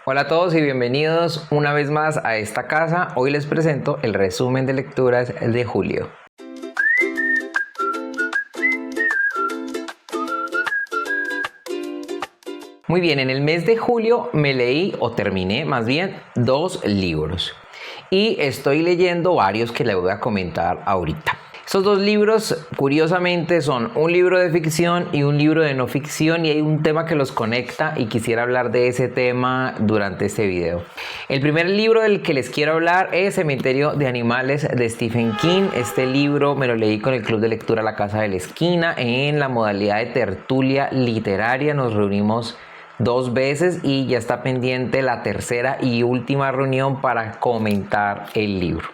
Hola a todos y bienvenidos una vez más a esta casa. Hoy les presento el resumen de lecturas de julio. Muy bien, en el mes de julio me leí, o terminé más bien, 2 libros. Y estoy leyendo varios que les voy a comentar ahorita. Estos 2 libros, curiosamente, son un libro de ficción y un libro de no ficción, y hay un tema que los conecta y quisiera hablar de ese tema durante este video. El primer libro del que les quiero hablar es Cementerio de Animales de Stephen King. Este libro me lo leí con el Club de Lectura La Casa de la Esquina en la modalidad de tertulia literaria. Nos reunimos 2 veces y ya está pendiente la tercera y última reunión para comentar el libro.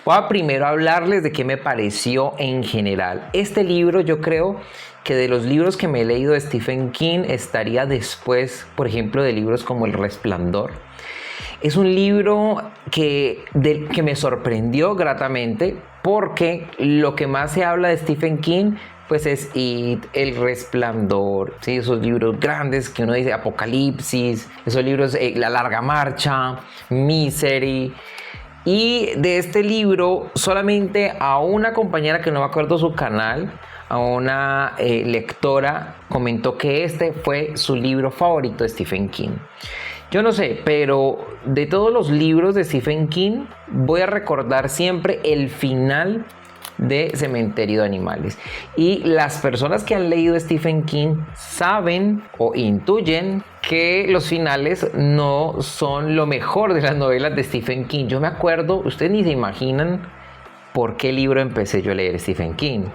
Voy a primero hablarles de qué me pareció en general. Este libro, yo creo que de los libros que me he leído de Stephen King estaría después, por ejemplo, de libros como El Resplandor. Es un libro que me sorprendió gratamente porque lo que más se habla de Stephen King pues es It, El Resplandor, ¿sí? Esos libros grandes que uno dice, Apocalipsis, esos libros, La Larga Marcha, Misery. Y de este libro solamente a una compañera que no me acuerdo su canal, a una lectora, comentó que este fue su libro favorito de Stephen King. Yo no sé, pero de todos los libros de Stephen King voy a recordar siempre el final de Cementerio de Animales. Y las personas que han leído Stephen King saben o intuyen que los finales no son lo mejor de las novelas de Stephen King. Yo me acuerdo, ustedes ni se imaginan por qué libro empecé yo a leer Stephen King.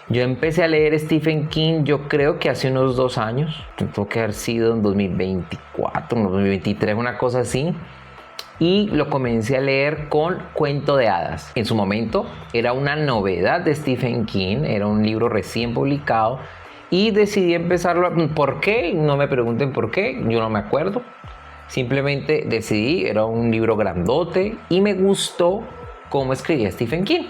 Yo empecé a leer Stephen King, yo creo que hace unos 2 años, tuvo que haber sido en 2024, 2023, una cosa así. Y lo comencé a leer con Cuento de Hadas. En su momento era una novedad de Stephen King, era un libro recién publicado y decidí empezarlo. ¿Por qué? No me pregunten por qué, yo no me acuerdo. Simplemente decidí, era un libro grandote y me gustó cómo escribía Stephen King.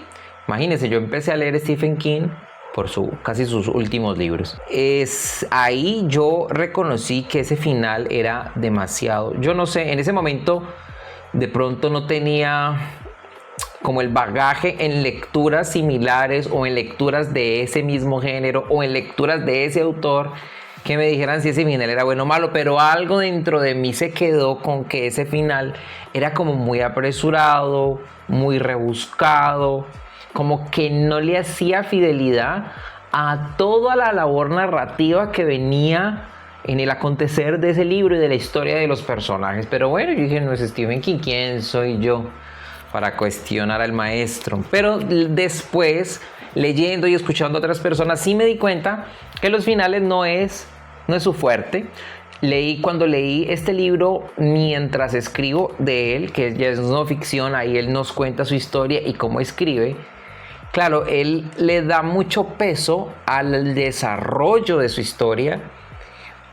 Imagínense, yo empecé a leer Stephen King por casi sus últimos libros. Ahí yo reconocí que ese final era demasiado. Yo no sé, en ese momento de pronto no tenía como el bagaje en lecturas similares o en lecturas de ese mismo género o en lecturas de ese autor que me dijeran si ese final era bueno o malo, pero algo dentro de mí se quedó con que ese final era como muy apresurado, muy rebuscado, como que no le hacía fidelidad a toda la labor narrativa que venía en el acontecer de ese libro y de la historia de los personajes. Pero bueno, yo dije, no es Stephen King, ¿quién soy yo para cuestionar al maestro? Pero después, leyendo y escuchando a otras personas, sí me di cuenta que los finales no es su fuerte. Cuando leí este libro, mientras escribo de él, que ya es no ficción, ahí él nos cuenta su historia y cómo escribe. Claro, él le da mucho peso al desarrollo de su historia,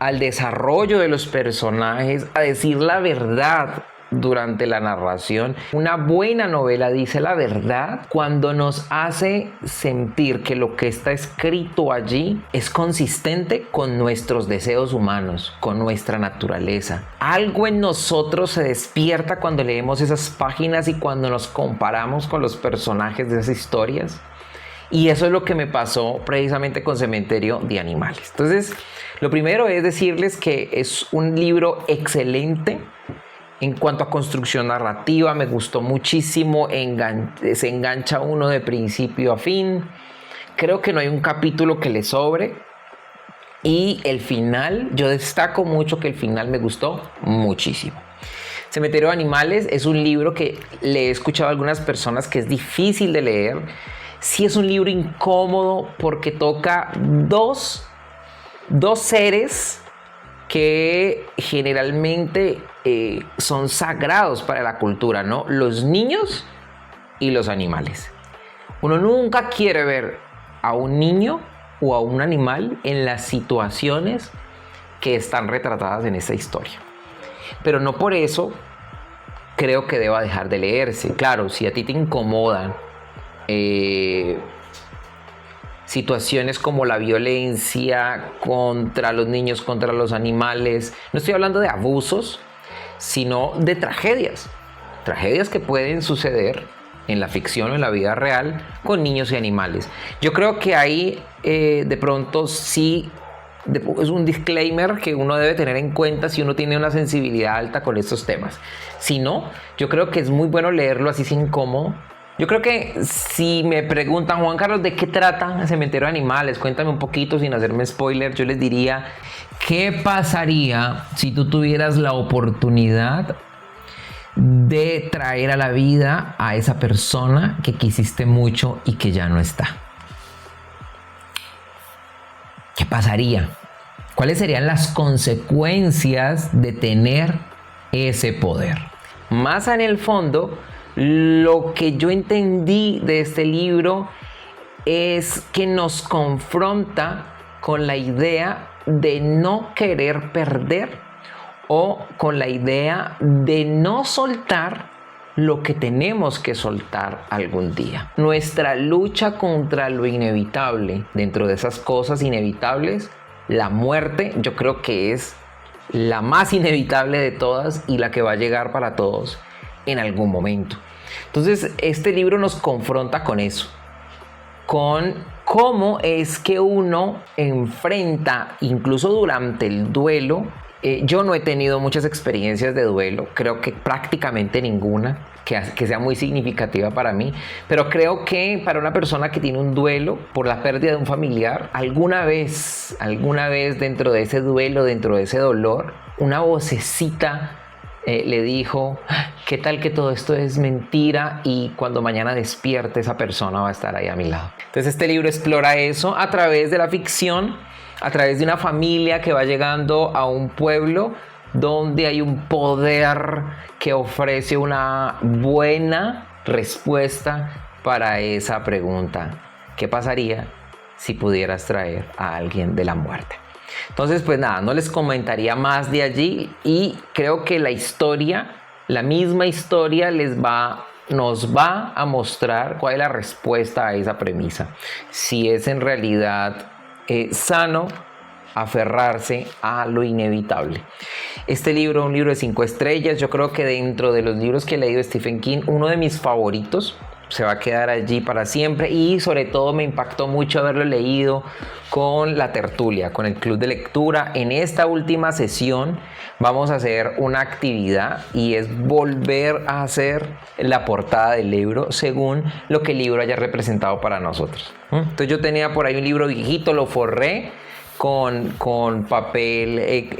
al desarrollo de los personajes, a decir la verdad durante la narración. Una buena novela dice la verdad cuando nos hace sentir que lo que está escrito allí es consistente con nuestros deseos humanos, con nuestra naturaleza. Algo en nosotros se despierta cuando leemos esas páginas y cuando nos comparamos con los personajes de esas historias. Y eso es lo que me pasó precisamente con Cementerio de Animales. Entonces, lo primero es decirles que es un libro excelente en cuanto a construcción narrativa. Me gustó muchísimo, se engancha uno de principio a fin. Creo que no hay un capítulo que le sobre. Y el final, yo destaco mucho que el final me gustó muchísimo. Cementerio de Animales es un libro que le he escuchado a algunas personas que es difícil de leer. Sí es un libro incómodo porque toca dos seres que generalmente son sagrados para la cultura, ¿no? Los niños y los animales. Uno nunca quiere ver a un niño o a un animal en las situaciones que están retratadas en esta historia. Pero no por eso creo que deba dejar de leerse. Claro, si a ti te incomodan situaciones como la violencia contra los niños, contra los animales, no estoy hablando de abusos, sino de tragedias. Tragedias que pueden suceder en la ficción o en la vida real con niños y animales. Yo creo que ahí de pronto sí es un disclaimer que uno debe tener en cuenta si uno tiene una sensibilidad alta con estos temas. Si no, yo creo que es muy bueno leerlo así sin incómodo. Yo creo que si me preguntan, Juan Carlos, ¿de qué trata Cementerio de Animales? Cuéntame un poquito sin hacerme spoiler. Yo les diría, ¿qué pasaría si tú tuvieras la oportunidad de traer a la vida a esa persona que quisiste mucho y que ya no está? ¿Qué pasaría? ¿Cuáles serían las consecuencias de tener ese poder? Más en el fondo, lo que yo entendí de este libro es que nos confronta con la idea de no querer perder o con la idea de no soltar lo que tenemos que soltar algún día. Nuestra lucha contra lo inevitable. Dentro de esas cosas inevitables, la muerte yo creo que es la más inevitable de todas y la que va a llegar para todos en algún momento. Entonces este libro nos confronta con eso, con cómo es que uno enfrenta, incluso durante el duelo. Yo no he tenido muchas experiencias de duelo, creo que prácticamente ninguna que sea muy significativa para mí, pero creo que para una persona que tiene un duelo por la pérdida de un familiar, alguna vez dentro de ese duelo, dentro de ese dolor, una vocecita le dijo, ¿qué tal que todo esto es mentira? Y cuando mañana despierte, esa persona va a estar ahí a mi lado. Entonces este libro explora eso a través de la ficción, a través de una familia que va llegando a un pueblo donde hay un poder que ofrece una buena respuesta para esa pregunta. ¿Qué pasaría si pudieras traer a alguien de la muerte? Entonces, pues nada, no les comentaría más de allí y creo que la historia, la misma historia nos va a mostrar cuál es la respuesta a esa premisa. Si es en realidad sano aferrarse a lo inevitable. Este libro, un libro de 5 estrellas, yo creo que dentro de los libros que he leído de Stephen King, uno de mis favoritos, se va a quedar allí para siempre y sobre todo me impactó mucho haberlo leído con la tertulia, con el club de lectura. En esta última sesión vamos a hacer una actividad y es volver a hacer la portada del libro según lo que el libro haya representado para nosotros. Entonces yo tenía por ahí un libro viejito, lo forré con papel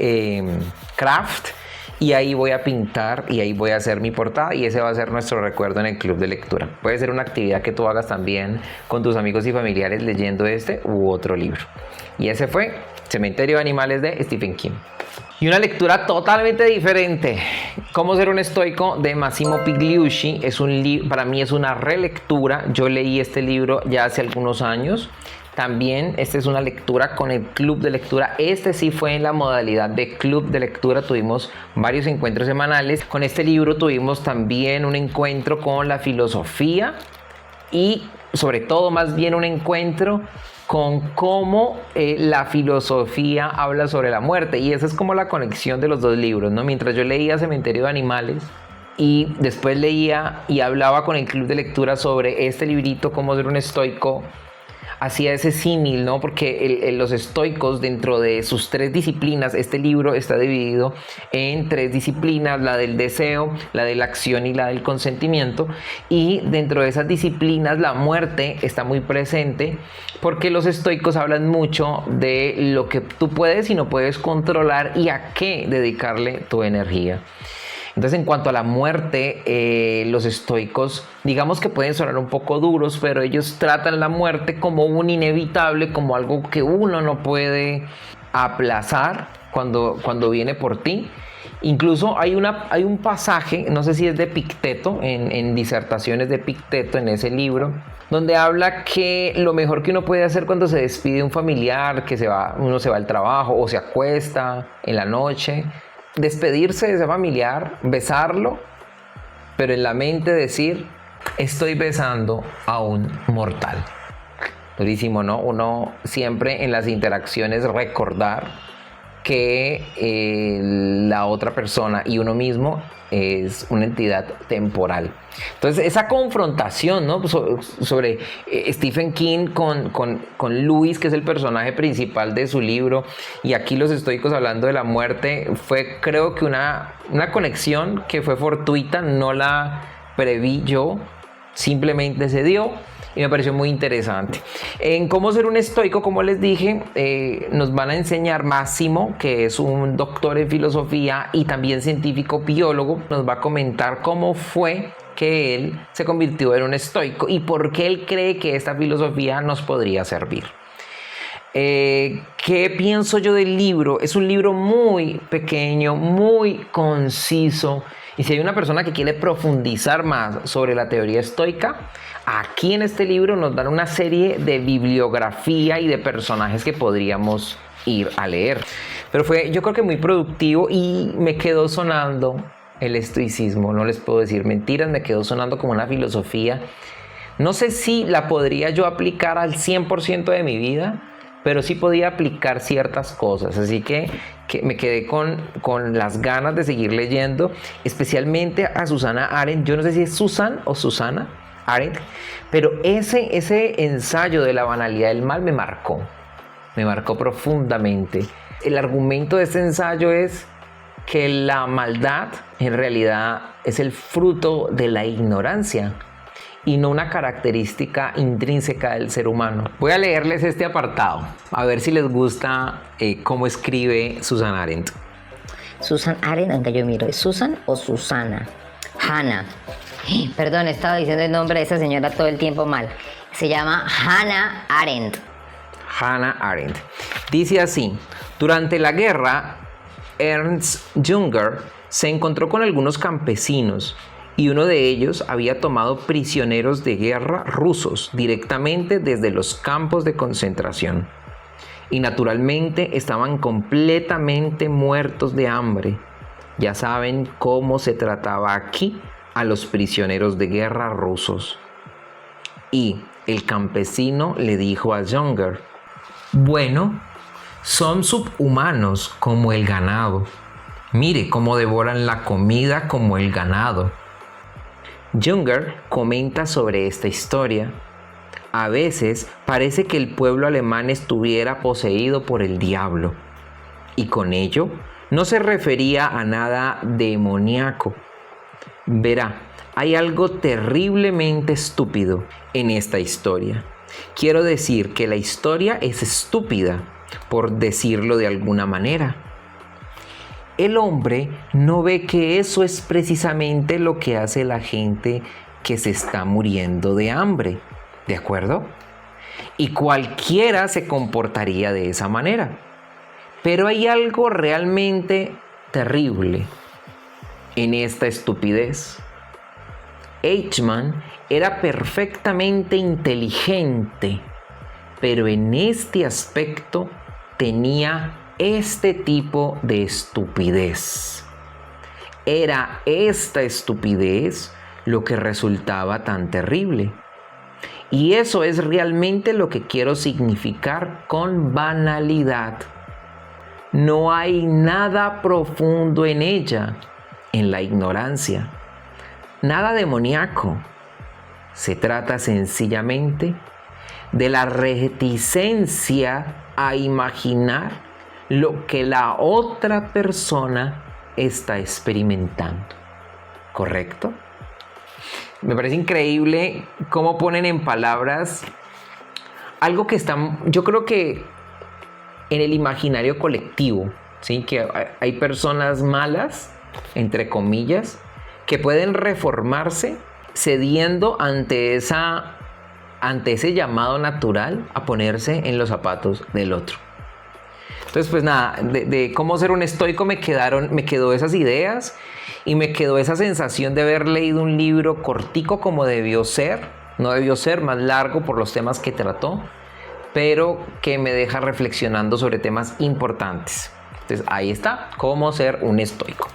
craft y ahí voy a pintar y ahí voy a hacer mi portada y ese va a ser nuestro recuerdo en el club de lectura. Puede ser una actividad que tú hagas también con tus amigos y familiares leyendo este u otro libro. Y ese fue Cementerio de Animales de Stephen King. Y una lectura totalmente diferente, Cómo ser un estoico, de Massimo Pigliucci. Para mí es una relectura. Yo leí este libro ya hace algunos años. También esta es una lectura con el club de lectura. Este sí fue en la modalidad de club de lectura. Tuvimos varios encuentros semanales. Con este libro tuvimos también un encuentro con la filosofía y sobre todo más bien un encuentro con cómo la filosofía habla sobre la muerte. Y esa es como la conexión de los dos libros, ¿no? Mientras yo leía Cementerio de Animales y después leía y hablaba con el club de lectura sobre este librito, Cómo ser un estoico, hacía ese símil, ¿no? Porque los estoicos, dentro de sus 3 disciplinas, este libro está dividido en 3 disciplinas: la del deseo, la de la acción y la del consentimiento. Y dentro de esas disciplinas la muerte está muy presente, porque los estoicos hablan mucho de lo que tú puedes y no puedes controlar y a qué dedicarle tu energía. Entonces, en cuanto a la muerte, los estoicos, digamos que pueden sonar un poco duros, pero ellos tratan la muerte como un inevitable, como algo que uno no puede aplazar cuando viene por ti. Incluso hay un pasaje, no sé si es de Epicteto, en Disertaciones de Epicteto, en ese libro, donde habla que lo mejor que uno puede hacer cuando se despide de un familiar, uno se va al trabajo o se acuesta en la noche, despedirse de ese familiar, besarlo, pero en la mente decir: estoy besando a un mortal. Durísimo, ¿no? Uno siempre en las interacciones recordar que la otra persona y uno mismo es una entidad temporal. Entonces, esa confrontación, ¿no? sobre Stephen King con Luis, que es el personaje principal de su libro, y aquí los estoicos hablando de la muerte, fue, creo que una conexión que fue fortuita, no la preví yo, simplemente se dio. Y me pareció muy interesante. En cómo ser un estoico, como les dije, nos van a enseñar Máximo, que es un doctor en filosofía y también científico biólogo. Nos va a comentar cómo fue que él se convirtió en un estoico y por qué él cree que esta filosofía nos podría servir. ¿Qué pienso yo del libro? Es un libro muy pequeño, muy conciso. Y si hay una persona que quiere profundizar más sobre la teoría estoica, aquí en este libro nos dan una serie de bibliografía y de personajes que podríamos ir a leer. Pero fue, yo creo que muy productivo y me quedó sonando el estoicismo. No les puedo decir mentiras, me quedó sonando como una filosofía. No sé si la podría yo aplicar al 100% de mi vida, pero sí podía aplicar ciertas cosas. Así que me quedé con las ganas de seguir leyendo, especialmente a Susana Arendt. Yo no sé si es Susan o Susana Arendt, pero ese ensayo de la banalidad del mal me marcó profundamente. El argumento de ese ensayo es que la maldad en realidad es el fruto de la ignorancia y no una característica intrínseca del ser humano. Voy a leerles este apartado, a ver si les gusta cómo escribe Susan Arendt. Susan Arendt, aunque yo miro, ¿es Susan o Susana? Hannah. Perdón, estaba diciendo el nombre de esa señora todo el tiempo mal. Se llama Hannah Arendt. Hannah Arendt. Dice así: durante la guerra, Ernst Jünger se encontró con algunos campesinos y uno de ellos había tomado prisioneros de guerra rusos directamente desde los campos de concentración. Y naturalmente estaban completamente muertos de hambre. Ya saben cómo se trataba aquí a los prisioneros de guerra rusos. Y el campesino le dijo a Jünger: bueno, son subhumanos como el ganado. Mire cómo devoran la comida como el ganado. Jünger comenta sobre esta historia. A veces parece que el pueblo alemán estuviera poseído por el diablo. Y con ello no se refería a nada demoníaco. Verá, hay algo terriblemente estúpido en esta historia. Quiero decir que la historia es estúpida, por decirlo de alguna manera. El hombre no ve que eso es precisamente lo que hace la gente que se está muriendo de hambre, ¿de acuerdo? Y cualquiera se comportaría de esa manera. Pero hay algo realmente terrible en esta estupidez. Eichmann era perfectamente inteligente, pero en este aspecto tenía este tipo de estupidez. Era esta estupidez lo que resultaba tan terrible. Y eso es realmente lo que quiero significar con banalidad. No hay nada profundo en ella, en la ignorancia. Nada demoníaco. Se trata sencillamente de la reticencia a imaginar lo que la otra persona está experimentando. ¿Correcto? Me parece increíble cómo ponen en palabras algo que está, yo creo que en el imaginario colectivo, ¿sí? Que hay personas malas, entre comillas, que pueden reformarse cediendo ante ese llamado natural a ponerse en los zapatos del otro. Entonces, pues nada, de cómo ser un estoico me quedó esas ideas y me quedó esa sensación de haber leído un libro cortico como debió ser. No debió ser más largo por los temas que trató, pero que me deja reflexionando sobre temas importantes. Entonces, ahí está, cómo ser un estoico.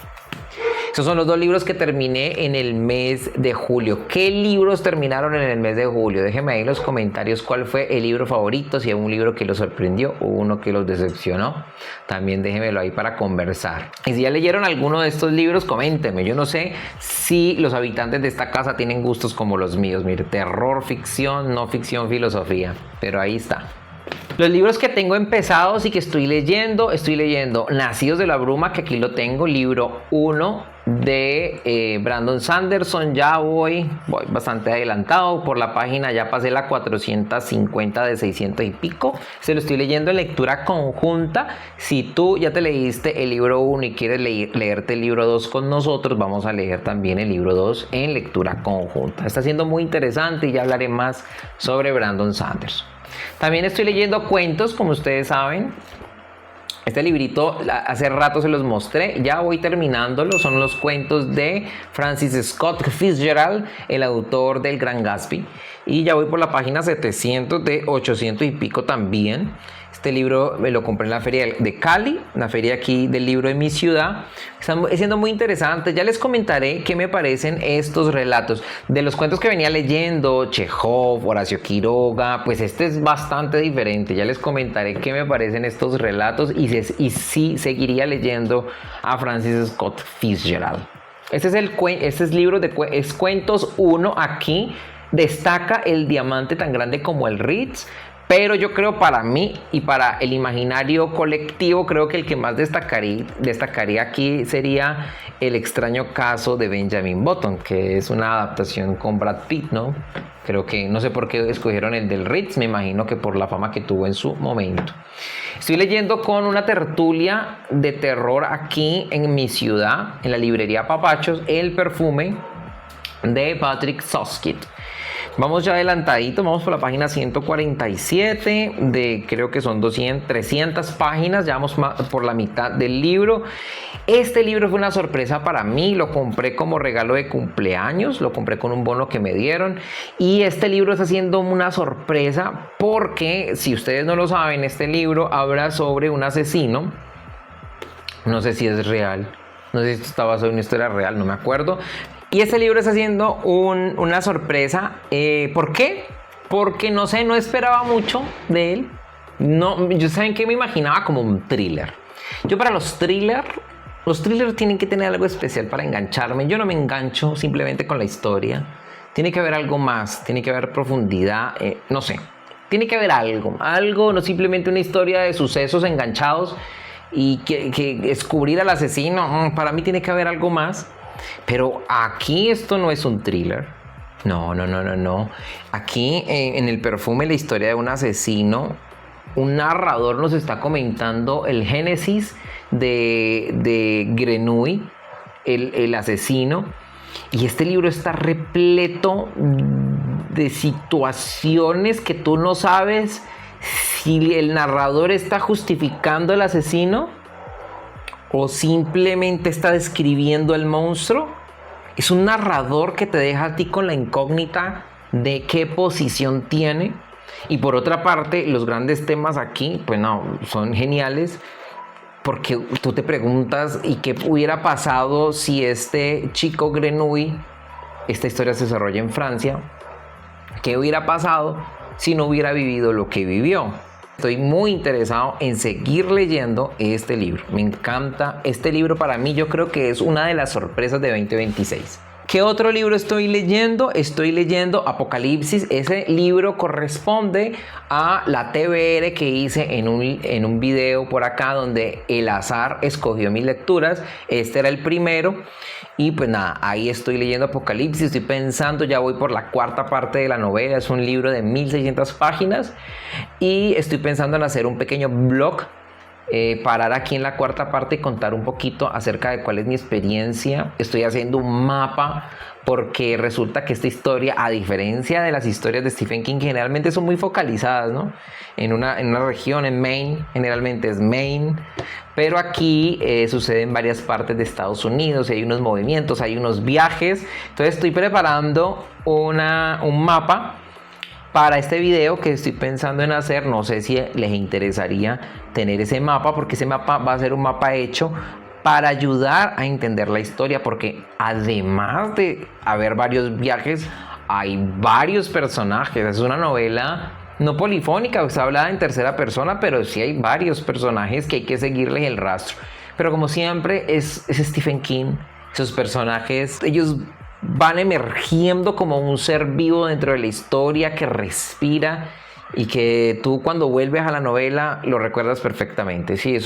Esos son los dos libros que terminé en el mes de julio. ¿Qué libros terminaron en el mes de julio? Déjenme ahí en los comentarios cuál fue el libro favorito, si hay un libro que los sorprendió o uno que los decepcionó. También déjenmelo ahí para conversar. Y si ya leyeron alguno de estos libros, coméntenme. Yo no sé si los habitantes de esta casa tienen gustos como los míos. Mire, terror, ficción, no ficción, filosofía. Pero ahí está. Los libros que tengo empezados y que estoy leyendo Nacidos de la Bruma, que aquí lo tengo, libro 1 de Brandon Sanderson. Ya voy bastante adelantado por la página, ya pasé la 450 de 600 y pico. Se lo estoy leyendo en lectura conjunta. Si tú ya te leíste el libro 1 y quieres leerte el libro 2 con nosotros, vamos a leer también el libro 2 en lectura conjunta. Está siendo muy interesante y ya hablaré más sobre Brandon Sanderson. También estoy leyendo cuentos, como ustedes saben. Este librito hace rato se los mostré, ya voy terminándolo. Son los cuentos de Francis Scott Fitzgerald, el autor del Gran Gatsby. Y ya voy por la página 700 de 800 y pico también. Este libro me lo compré en la feria de Cali, la feria aquí del libro de mi ciudad. Está siendo muy interesante. Ya les comentaré qué me parecen estos relatos. De los cuentos que venía leyendo, Chekhov, Horacio Quiroga, pues este es bastante diferente. Ya les comentaré qué me parecen estos relatos y si seguiría leyendo a Francis Scott Fitzgerald. Este es libro de cuentos 1. Aquí destaca El diamante tan grande como el Ritz. Pero yo creo, para mí y para el imaginario colectivo, creo que el que más destacaría aquí sería El extraño caso de Benjamin Button, que es una adaptación con Brad Pitt, ¿no? Creo que no sé por qué escogieron el del Ritz, me imagino que por la fama que tuvo en su momento. Estoy leyendo con una tertulia de terror aquí en mi ciudad, en la librería Papachos, El perfume de Patrick Soskitt. Vamos ya adelantadito, vamos por la página 147 de, creo que son 300 páginas, ya vamos por la mitad del libro. Este libro fue una sorpresa para mí, lo compré como regalo de cumpleaños, lo compré con un bono que me dieron, y este libro está siendo una sorpresa porque, si ustedes no lo saben, este libro habla sobre un asesino. No sé si es real, no sé si esto está basado en una historia real, no me acuerdo. Y este libro está haciendo una sorpresa. ¿Por qué? Porque no sé, no esperaba mucho de él. No, yo saben que me imaginaba como un thriller. Yo para los thrillers tienen que tener algo especial para engancharme. Yo no me engancho simplemente con la historia. Tiene que haber algo más, tiene que haber profundidad, no sé. Tiene que haber algo, no simplemente una historia de sucesos enganchados y que descubrir al asesino. Para mí tiene que haber algo más. Pero aquí esto no es un thriller. No. Aquí en El perfume, la historia de un asesino, un narrador nos está comentando el génesis de Grenouille, el asesino. Y este libro está repleto de situaciones que tú no sabes si el narrador está justificando al asesino o simplemente está describiendo el monstruo. Es un narrador que te deja a ti con la incógnita de qué posición tiene. Y por otra parte, los grandes temas aquí, pues no, son geniales, porque tú te preguntas, ¿y qué hubiera pasado si este chico Grenouille, esta historia se desarrolla en Francia, qué hubiera pasado si no hubiera vivido lo que vivió? Estoy muy interesado en seguir leyendo este libro. Me encanta este libro. Para mí, yo creo que es una de las sorpresas de 2026. ¿Qué otro libro estoy leyendo? Estoy leyendo Apocalipsis. Ese libro corresponde a la TBR que hice en un video por acá, donde el azar escogió mis lecturas. Este era el primero. Y pues nada, ahí estoy leyendo Apocalipsis. Estoy pensando, ya voy por la cuarta parte de la novela. Es un libro de 1600 páginas. Y estoy pensando en hacer un pequeño blog, parar aquí en la cuarta parte y contar un poquito acerca de cuál es mi experiencia. Estoy haciendo un mapa porque resulta que esta historia, a diferencia de las historias de Stephen King, generalmente son muy focalizadas, ¿no? En una región, en Maine, generalmente es Maine, pero aquí sucede en varias partes de Estados Unidos, y hay unos movimientos, hay unos viajes. Entonces estoy preparando un mapa para este video que estoy pensando en hacer. No sé si les interesaría tener ese mapa, porque ese mapa va a ser un mapa hecho para ayudar a entender la historia, porque además de haber varios viajes, hay varios personajes. Es una novela no polifónica, está hablada en tercera persona, pero sí hay varios personajes que hay que seguirles el rastro. Pero como siempre es Stephen King, esos personajes, ellos van emergiendo como un ser vivo dentro de la historia que respira y que tú cuando vuelves a la novela lo recuerdas perfectamente. Sí,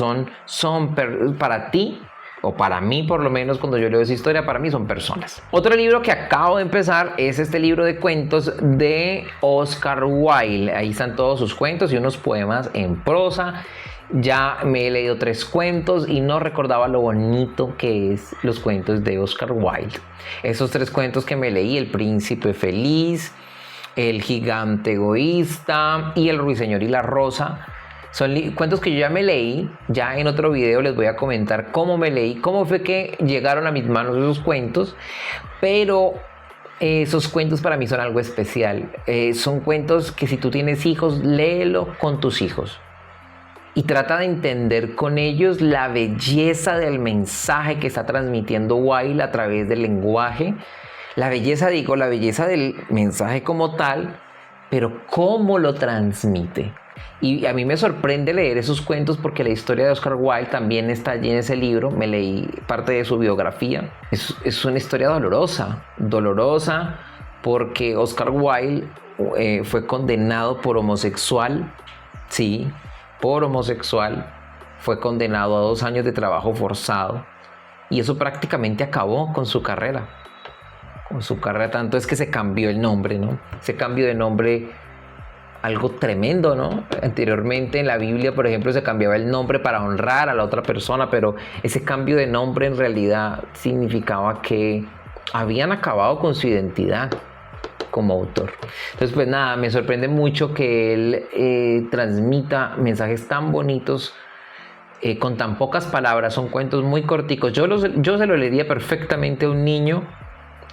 para ti, o para mí por lo menos, cuando yo leo esa historia, para mí son personas. Otro libro que acabo de empezar es este libro de cuentos de Oscar Wilde. Ahí están todos sus cuentos y unos poemas en prosa. Ya me he leído 3 cuentos y no recordaba lo bonito que es los cuentos de Oscar Wilde. Esos 3 cuentos que me leí: El Príncipe Feliz, El Gigante Egoísta y El Ruiseñor y la Rosa, son cuentos que yo ya me leí. Ya en otro video les voy a comentar cómo me leí, cómo fue que llegaron a mis manos esos cuentos, pero esos cuentos para mí son algo especial. Son cuentos que si tú tienes hijos, léelo con tus hijos y trata de entender con ellos la belleza del mensaje que está transmitiendo Wilde a través del lenguaje. La belleza del mensaje como tal, pero cómo lo transmite. Y a mí me sorprende leer esos cuentos porque la historia de Oscar Wilde también está allí en ese libro. Me leí parte de su biografía. Es una historia dolorosa porque Oscar Wilde fue condenado por homosexual, sí, por homosexual, fue condenado a 2 años de trabajo forzado y eso prácticamente acabó con su carrera. Tanto es que se cambió el nombre, ¿no? Ese cambio de nombre, algo tremendo, ¿no? Anteriormente en la Biblia, por ejemplo, se cambiaba el nombre para honrar a la otra persona, pero ese cambio de nombre en realidad significaba que habían acabado con su identidad como autor. Entonces, pues nada, me sorprende mucho que él transmita mensajes tan bonitos con tan pocas palabras. Son cuentos muy corticos. Yo se lo leería perfectamente a un niño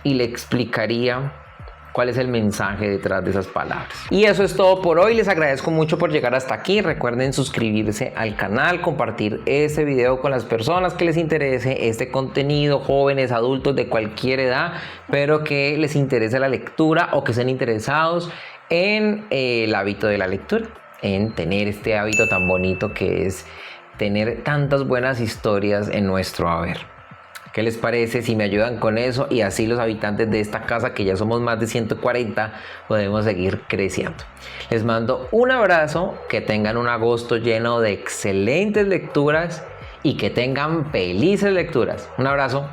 y le explicaría cuál es el mensaje detrás de esas palabras. Y eso es todo por hoy. Les agradezco mucho por llegar hasta aquí. Recuerden suscribirse al canal, compartir este video con las personas que les interese este contenido, jóvenes, adultos de cualquier edad, pero que les interese la lectura o que estén interesados en el hábito de la lectura, en tener este hábito tan bonito que es tener tantas buenas historias en nuestro haber. ¿Qué les parece si me ayudan con eso? Y así los habitantes de esta casa, que ya somos más de 140, podemos seguir creciendo. Les mando un abrazo, que tengan un agosto lleno de excelentes lecturas y que tengan felices lecturas. Un abrazo.